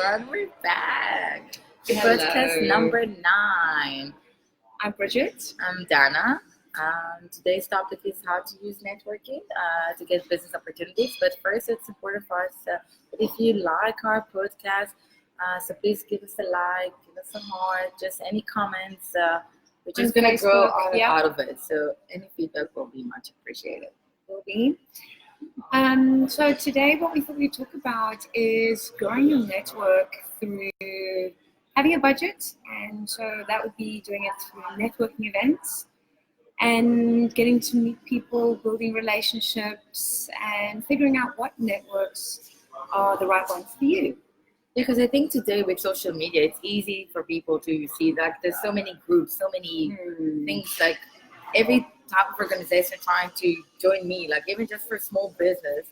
And we're back. Hello. Podcast number 9. I'm Bridget. I'm Dana. Today's topic is how to use networking to get business opportunities. But first, it's important for us if you like our podcast, so please give us a like, give us a heart, just any comments. We're just On going to grow Facebook, yeah. out of it. So any feedback will be much appreciated. Will be. So today what we thought we'd talk about is growing your network through having a budget, and so that would be doing it through networking events and getting to meet people, building relationships, and figuring out what networks are the right ones for you. Because I think today with social media, it's easy for people to see that there's so many groups, so many things, like every type of organization trying to join me, like even just for small business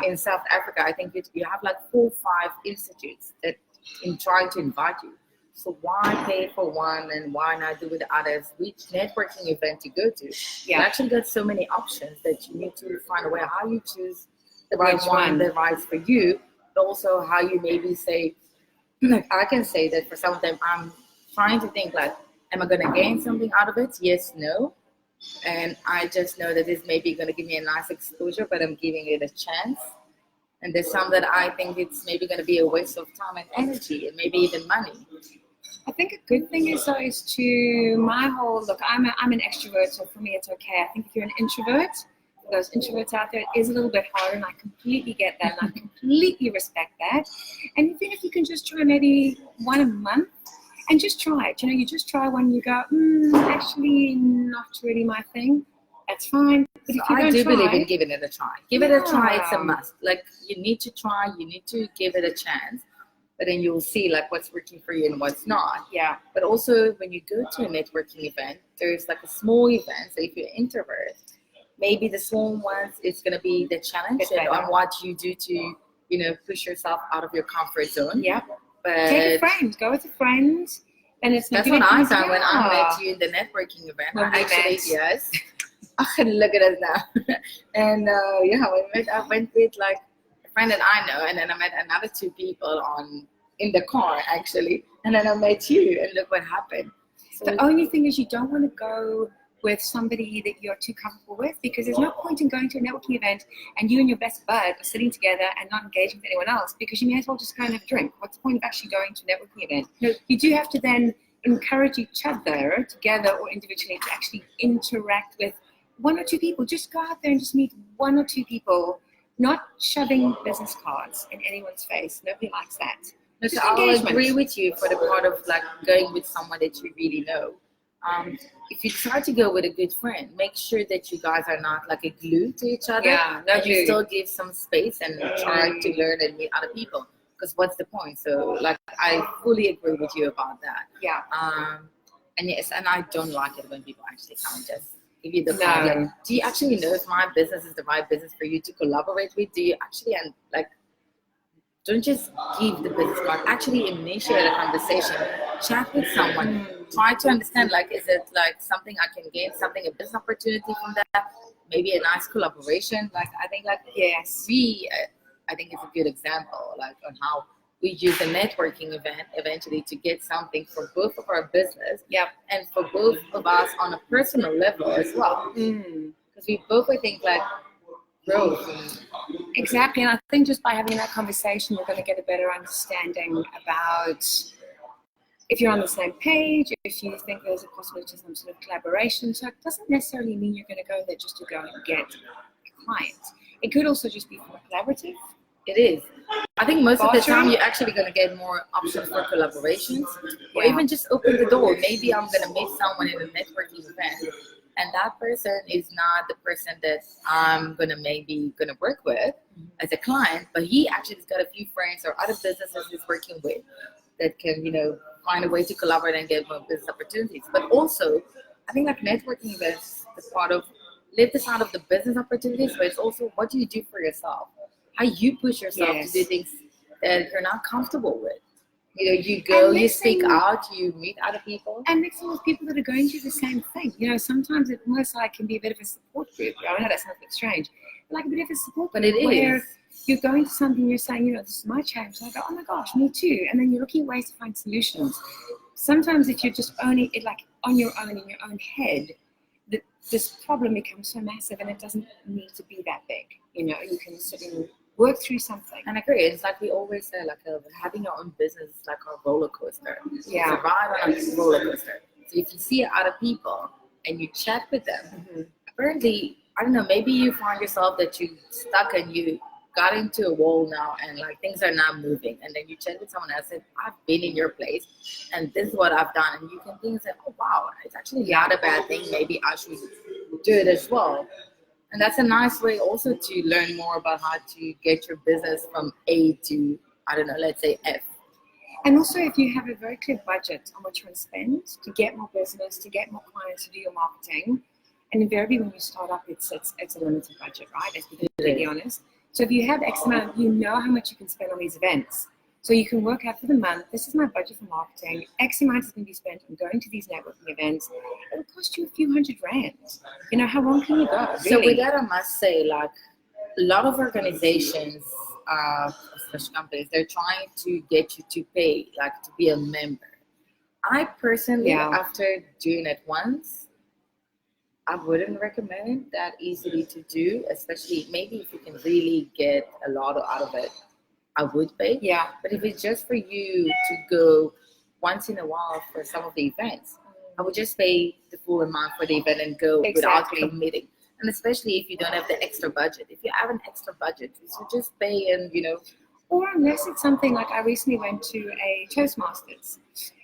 in South Africa. I think you have like 4 or 5 institutes that in trying to invite you. So why pay for one and why not do with the others? Which networking event to go to? You actually got so many options that you need to find a way how you choose the right one that right for you. But also how you maybe say, like I can say that for some of them, I'm trying to think like, am I going to gain something out of it? Yes, no. And I just know that this may be going to give me a nice exposure, but I'm giving it a chance. And there's some that I think it's maybe going to be a waste of time and energy and maybe even money. I think a good thing is to my whole look. I'm an extrovert, so for me it's okay. I think if you're an introvert, for those introverts out there, it is a little bit harder, and I completely get that, and I completely respect that. And even if you can just try maybe one a month, and just try it. You just try one, you go, actually not really my thing. That's fine. But So if you I don't do try, believe in giving it a try. Give it a try, it's a must. Like you need to try, you need to give it a chance, but then you'll see like what's working for you and what's not. Yeah. But also when you go to a networking event, there's like a small event. So if you're an introvert, maybe the small ones is gonna be the challenge on what you do to, push yourself out of your comfort zone. Yeah. But take a friend, go with a friend, and it's that's what I done when I met you in the networking event. Yes. Look at us now. And I went with like a friend that I know, and then I met another 2 people in the car actually, and then I met you, and look what happened. So the only thing is you don't want to go with somebody that you're too comfortable with, because there's no point in going to a networking event and you and your best bud are sitting together and not engaging with anyone else, because you may as well just go and have a drink. What's the point of actually going to a networking event? No, you do have to then encourage each other together or individually to actually interact with 1 or 2 people. Just go out there and just meet 1 or 2 people, not shoving business cards in anyone's face. Nobody likes that. So I'll agree with you for the part of like going with someone that you really know. If you try to go with a good friend, make sure that you guys are not like a glue to each other. And you still give some space and try to learn and meet other people. Because what's the point? So like I fully agree with you about that. Yeah. And yes, and I don't like it when people actually come and just give you the problem. Do you actually know if my business is the right business for you to collaborate with? Do you actually don't just give the business card. Actually initiate a conversation. Chat with someone. Try to understand, like, is it like something I can gain, a business opportunity from that? Maybe a nice collaboration. Like, I think, like, I think it's a good example, like, on how we use a networking event eventually to get something for both of our business. And for both of us on a personal level as well. Because we both, I think, like, growth. Exactly, and I think just by having that conversation, you're going to get a better understanding about if you're on the same page, if you think there's a possibility of some sort of collaboration. So it doesn't necessarily mean you're going to go there just to go and get a client. It could also just be for collaborative. It is. I think most of the time you're actually going to get more options for collaborations, or even just open the door. Maybe I'm going to meet someone in a networking event, and that person is not the person that I'm gonna work with as a client, but he actually has got a few friends or other businesses he's working with that can, find a way to collaborate and get more business opportunities. But also, I think like networking events is part of live this out of the business opportunities, but it's also what do you do for yourself? How you push yourself to do things that you're not comfortable with. You go, you speak out, you meet other people. And mixing with people that are going through the same thing. Sometimes it almost like can be a bit of a support group. I know that sounds a bit strange. But like a bit of a support group. But it is. you're going to something, you're saying, this is my challenge. So I go, oh my gosh, me too. And then you're looking at ways to find solutions. Sometimes if you're just owning it like on your own, in your own head, this problem becomes so massive and it doesn't need to be that big. You can sit and work through something. And I agree. It's like we always say, like having your own business is like a roller coaster. Yeah. It's a ride on a roller coaster. So if you see other people and you chat with them, apparently, I don't know, maybe you find yourself that you stuck and you got into a wall now and like things are not moving, and then you chat with someone else and say, I've been in your place and this is what I've done, and you can think and say, oh wow, it's actually not a bad thing, maybe I should do it as well. And that's a nice way also to learn more about how to get your business from A to, I don't know, let's say F. And also, if you have a very clear budget on what you want to spend to get more business, to get more clients, to do your marketing, and invariably when you start up, it's a limited budget, right? Let's be completely honest. So if you have X amount, you know how much you can spend on these events. So you can work out for the month, this is my budget for marketing, X amount is going to be spent on going to these networking events. It'll cost you a few $100. How long can you go? Really? So with that, I must say, like, a lot of organizations, especially companies, they're trying to get you to pay, like to be a member. I personally, after doing it once, I wouldn't recommend it that easily to do, especially maybe if you can really get a lot out of it. I would pay. Yeah. But if it's just for you to go once in a while for some of the events, I would just pay the full amount for the event and go without committing. And especially if you don't have the extra budget. If you have an extra budget, so just pay and, Or unless it's something like I recently went to a Toastmasters.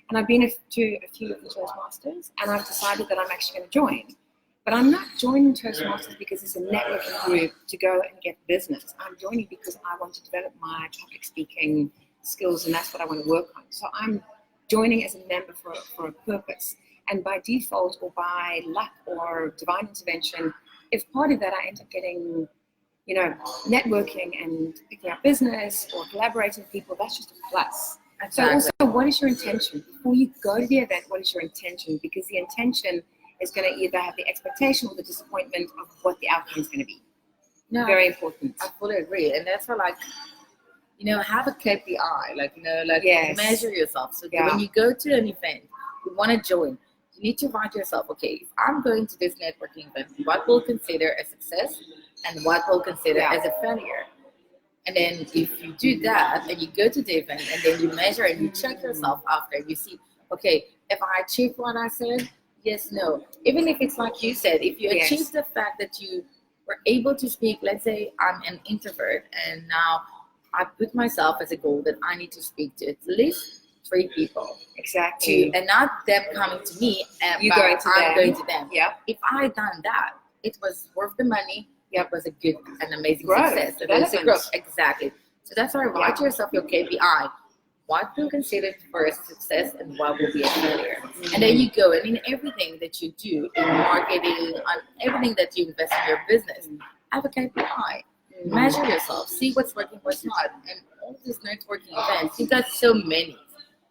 And I've been to a few of the Toastmasters and I've decided that I'm actually going to join. But I'm not joining Toastmasters because it's a networking group to go and get business. I'm joining because I want to develop my public speaking skills, and that's what I want to work on. So I'm joining as a member for a purpose. And by default or by luck or divine intervention, if part of that I end up getting, networking and picking up business or collaborating with people, that's just a plus. Exactly. So also, what is your intention? Before you go to the event, what is your intention? Because the intention is going to either have the expectation or the disappointment of what the outcome is going to be. No, very important. I fully agree. And that's why, have a KPI, measure yourself. So when you go to an event, you want to join, you need to write yourself, okay, if I'm going to this networking event, what will consider a success and what will consider as a failure? And then if you do that and you go to the event and then you measure and you check yourself after, you see, okay, if I achieved what I said, yes, no. Even if it's like you said, if you achieve the fact that you were able to speak, let's say I'm an introvert and now I put myself as a goal that I need to speak to at least 3 people. Exactly. And not them coming to me, I'm going to them. Yeah. If I had done that, it was worth the money. It was a good and amazing success. So that's a growth. Exactly. So that's why write yourself your KPI. What will consider for a success and what will be a failure. And then you go, and in everything that you do, in marketing, on everything that you invest in your business, have a KPI. Measure yourself, see what's working, what's not. And all these networking events, you got so many.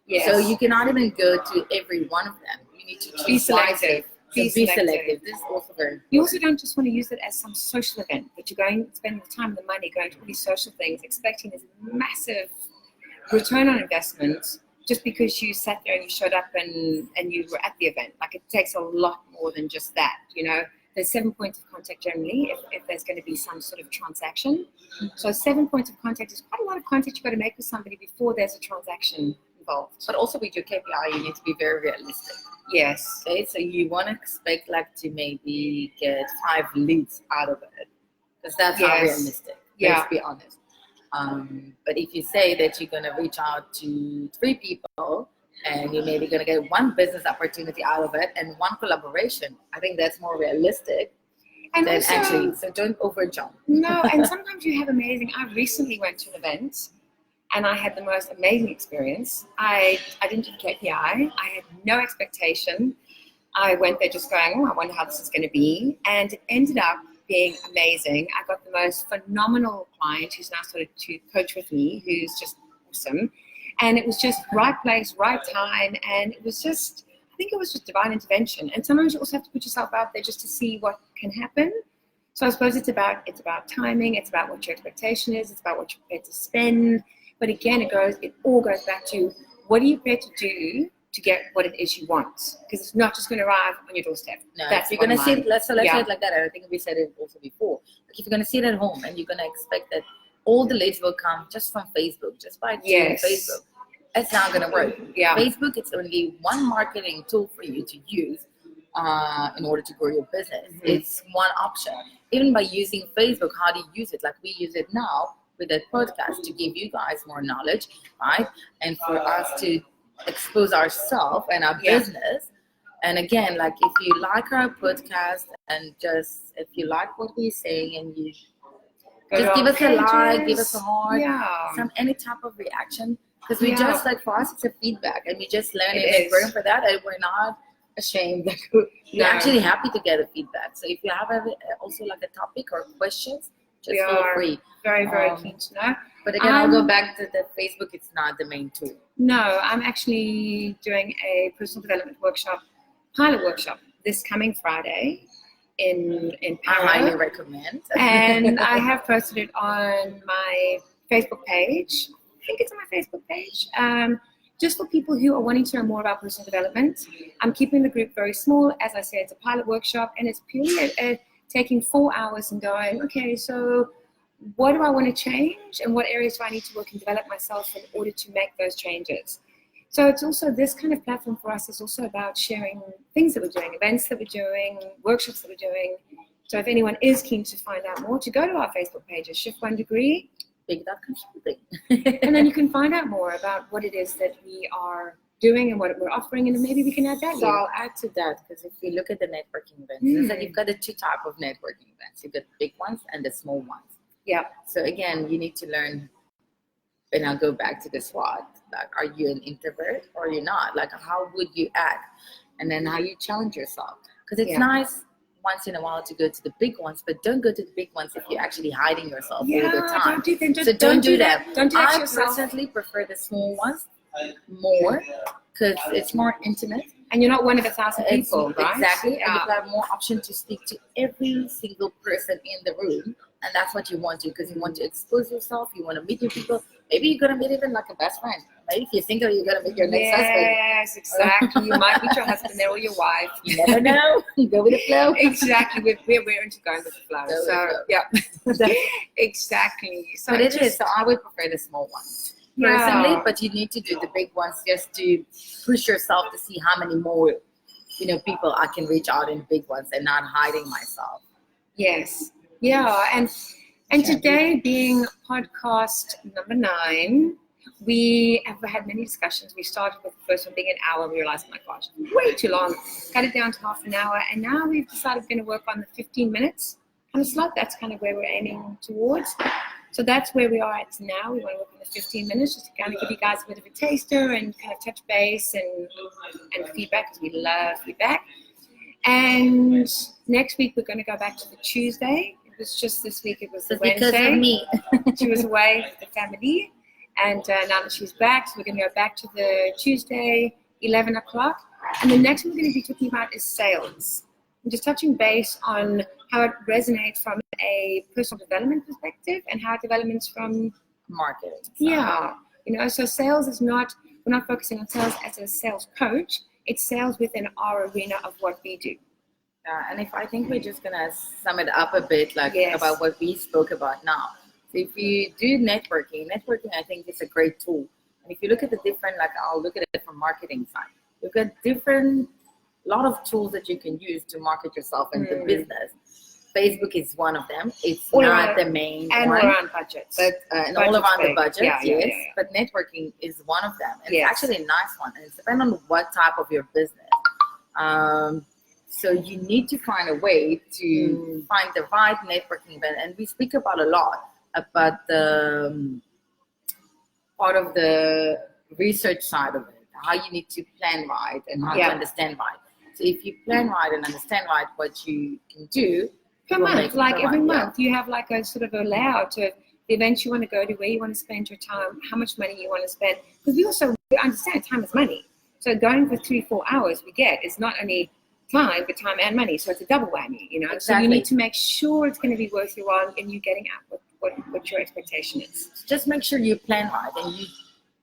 Yes. So you cannot even go to every one of them. You need to be selective. Be selective. This is also very important. You also don't just want to use it as some social event, but you're going to spend the time and the money going to all these social things, expecting this massive return on investment just because you sat there and you showed up and you were at the event. Like, it takes a lot more than just that, There's 7 points of contact generally if there's going to be some sort of transaction. So 7 points of contact is quite a lot of contact you've got to make with somebody before there's a transaction involved. But also with your KPI, you need to be very realistic. Yes. Okay, so you want to expect to maybe get 5 leads out of it, because that's not realistic. Let's be honest. But if you say that you're going to reach out to 3 people and you're maybe going to get 1 business opportunity out of it and 1 collaboration, I think that's more realistic. And then also, actually, so don't overjump. No, and sometimes you have amazing. I recently went to an event and I had the most amazing experience. I didn't do KPI. I had no expectation. I went there just going, I wonder how this is going to be. And it ended up being amazing. I got the most phenomenal client who's now started to coach with me, who's just awesome. And it was just right place, right time. And it was just, I think it was just divine intervention. And sometimes you also have to put yourself out there just to see what can happen. So I suppose it's about timing, it's about what your expectation is, it's about what you're prepared to spend. But again, it all goes back to what are you prepared to do to get what it is you want? Because it's not just going to arrive on your doorstep. No, that's if you're going to see it, let's say Yeah. it like that. I think we said it also before. Like if you're going to sit at home and you're going to expect that all the leads will come just from Facebook, just by doing Yes. Facebook, it's not going to work. Yeah. Facebook, it's only one marketing tool for you to use in order to grow your business. Mhm. It's one option. Even by using Facebook, how do you use it? Like we use it now with that podcast to give you guys more knowledge, right? And for us to expose ourselves and our Yeah. business. And again, like if you like our podcast and just if you like what we're saying and you Go to just give our us a like, give pages. us a heart, Yeah. any type of reaction. Because we Yeah. just like for us it's a feedback and we just learn It it and is. learn for that and we're not ashamed. Like we're No. actually happy to get a feedback. So if you have also like a topic or questions, just We feel are free. very, very keen to know. But again, I'll go Um, back to that Facebook, it's not the main tool. No, I'm actually doing a personal development workshop, pilot workshop, this coming Friday in I highly Para. recommend. And I have posted it on my Facebook page. I think it's on my Facebook page. Just for people who are wanting to know more about personal development. I'm keeping the group very small. As I said, it's a pilot workshop and it's purely taking 4 hours and going, okay, so what do I want to change and what areas do I need to work and develop myself in order to make those changes? So it's also this kind of platform for us is also about sharing things that we're doing, events that we're doing, workshops that we're doing. So if anyone is keen to find out more, to go to our Facebook page, Shift 1 Degree, Big Dot Consulting. and then you can find out more about what it is that we are doing and what we're offering, and then maybe we can add that. So I'll add to that because if you look at the networking events, it's like you've got the two type of networking events. You've got the big ones and the small ones. Yeah. So again, you need to learn, and I'll go back to the SWOT. Like, are you an introvert or you're not? Like, how would you act? And then how you challenge yourself. Because it's nice once in a while to go to the big ones, but don't go to the big ones if you're actually hiding yourself all the time. Don't do that. Don't do that I yourself. personally prefer the small ones more because it's more intimate. And you're not one of 1,000 people, It's- right? Exactly. Yeah. And you have more option to speak to every single person in the room. And that's what you want to, because you want to expose yourself. You want to meet new people. Maybe you're going to meet even like a best friend. Maybe if you're single, you're going to meet your next husband. Yes, exactly. You might meet your husband there or your wife. You never know. Go with the flow. Exactly. We're into going with the flow. Go with So, the flow. yeah. Exactly. So But it is. So I would prefer the small ones personally. Yeah. But you need to do the big ones just to push yourself to see how many more, people I can reach out in big ones and not hiding myself. Yes. Yeah. And today being podcast number 9, we have had many discussions. We started with the first one being an hour. We realized, oh my gosh, way too long. Cut it down to half an hour. And now we've decided we're going to work on the 15 minutes kind of slot. That's kind of where we're aiming towards. So that's where we are at now. We want to work on the 15 minutes just to kind of give you guys a bit of a taster and kind of touch base and feedback, because we love feedback. And next week we're going to go back to the Tuesday. It was just this week. It was the Wednesday. Because of me. She was away with the family, and now that she's back, so we're going to go back to the Tuesday, 11 o'clock. And the next one we're going to be talking about is sales. I'm just touching base on how it resonates from a personal development perspective and how it develops from Marketing. yeah. So sales is not, we're not focusing on sales as a sales coach. It's sales within our arena of what we do. And I think we're just gonna sum it up a bit, like Yes. about what we spoke about now. So if you do networking I think is a great tool. And if you look at the different, like I'll look at it from marketing side. You've got lot of tools that you can use to market yourself and the business. Facebook is one of them. It's All not around- the main And one. we're on budgets. But and all Budget's around the big. budget, Yeah, yes. yeah. But networking is one of them. And Yes. it's actually a nice one. And it's depending on what type of your business. So you need to find a way to find the right networking event. And we speak about a lot about the part of the research side of it, how you need to plan right and how to understand right. So if you plan right and understand right what you can do, Per you'll make month, it like per every month, month, you have like a sort of a layout of the events you want to go to, where you want to spend your time, how much money you want to spend. Because we understand time is money. So going for 3-4 hours, we get, it's not only time, but time and money. So it's a double whammy, you know. So Exactly. you need to make sure it's going to be worth your while and you getting out what your expectation is. Just make sure you plan right and you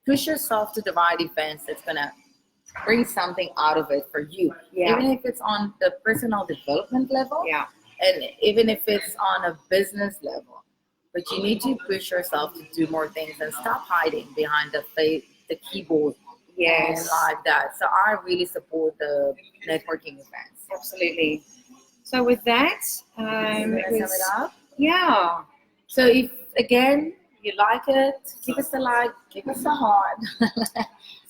push yourself to the right events that's gonna bring something out of it for you. Yeah. Even if it's on the personal development level, Yeah. and even if it's on a business level. But you need to push yourself to do more things and stop hiding behind the keyboard Yes. and like that. So I really support the networking events. Absolutely. So with that, Can I sum it up? yeah. So if again you like it, give us a like, give us a heart,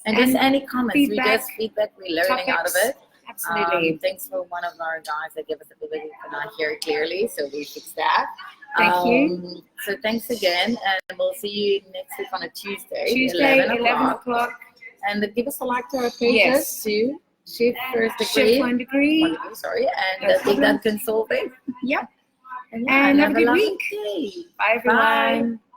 and just any comments. feedback, We just feedback. We're learning out of topics. it. Absolutely. Thanks for one of our guys that gave us a feedback. We cannot hear it clearly, so we fixed that. Thank you. So thanks again, and we'll see you next week on a Tuesday, 11 o'clock. And give us a like to our pages Yes. too. Shift first Shift degree. 1 degree. 1 degree, sorry, and No Think problem. That Consulting. Yep. And, And have a good lovely week. day. Bye, everyone. Bye.